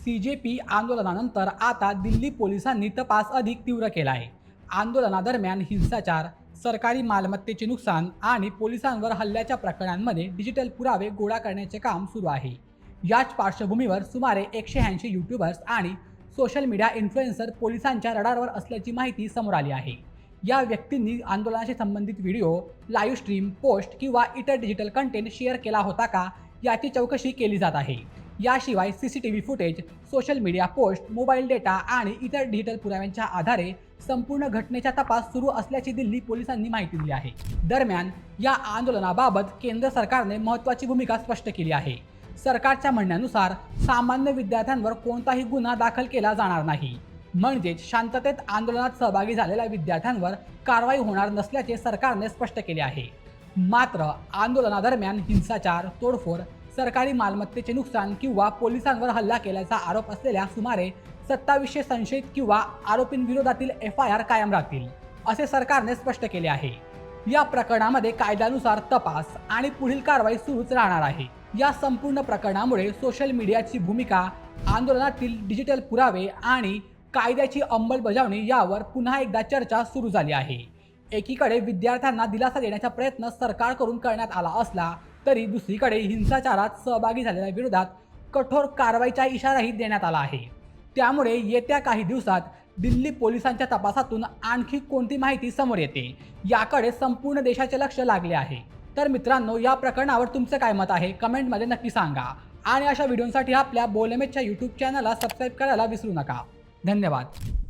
CJP आंदोलनानंतर आता दिल्ली पोलिसांनी तपास अधिक तीव्र केला आहे। आंदोलनादरम्यान हिंसाचार, सरकारी मालमत्तेचे नुकसान आणि पोलिसांवर हल्ल्याच्या प्रकरणांमध्ये डिजिटल पुरावे गोळा करण्याचे काम सुरू आहे। याच पार्श्वभूमीवर सुमारे 180 यूट्यूबर्स आणि सोशल मीडिया इन्फ्लुएन्सर पोलिसांच्या रडारवर असल्याची माहिती समोर आली आहे। या व्यक्तींनी आंदोलनाशी संबंधित व्हिडिओ, लाईव्ह स्ट्रीम, पोस्ट किंवा इतर डिजिटल कंटेंट शेअर केला होता का याची चौकशी केली जात आहे। याशिवाय CCTV footage, social media post, mobile data आणि इतर डिजिटल पुराव्यांच्या आधारे संपूर्ण घटनेचा तपास सुरू असल्याची दिल्ली पोलिसांनी माहिती दिली आहे। दरम्यान या आंदोलनाबाबत केंद्र सरकारने महत्त्वाची भूमिका स्पष्ट केली आहे। सरकारच्या म्हणण्यानुसार सामान्य विद्यार्थ्यांवर कोणताही गुन्हा दाखल केला जाणार नाही, म्हणजेच शांततेत आंदोलनात सहभागी झालेल्या विद्यार्थ्यांवर कारवाई होणार नसल्याचे सरकारने स्पष्ट केले आहे। मात्र आंदोलनादरम्यान हिंसाचार, तोडफोड, सरकारी मालमत्तेचे नुकसान किंवा पोलिसांवर हल्ला केल्याचा आरोप असलेल्या सुमारे 2700 संशयित किंवा आरोपींविरोधातील FIR कायम राहतील, असे सरकारने स्पष्ट केले आहे। या प्रकरणामध्ये कायद्यानुसार तपास आणि पुढील कारवाई सुरूच राहणार आहे। या संपूर्ण प्रकरणामुळे सोशल मीडियाची भूमिका, आंदोलनातील डिजिटल पुरावे आणि कायद्याची अंमलबजावणी यावर पुन्हा एकदा चर्चा सुरू झाली आहे। एकीकडे विद्यार्थ्यांना दिलासा देण्याचा प्रयत्न सरकारकडून करण्यात आला असला तरी दुसरीकडे हिंसाचारात सहभागी झालेल्या विरोधात कठोर कारवाईचा इशाराही देण्यात आला आहे। त्यामुळे येत्या काही दिवसात दिल्ली पोलिसांच्या तपासातून आणखी कोणती माहिती समोर येते याकडे संपूर्ण देशाचे लक्ष लागले आहे। तर मित्रांनो, या प्रकरणावर तुमचं काय मत आहे कमेंटमध्ये नक्की सांगा आणि अशा व्हिडिओसाठी आपल्या बोलमेटच्या YouTube चॅनलला सबस्क्राईब करायला विसरू नका। धन्यवाद।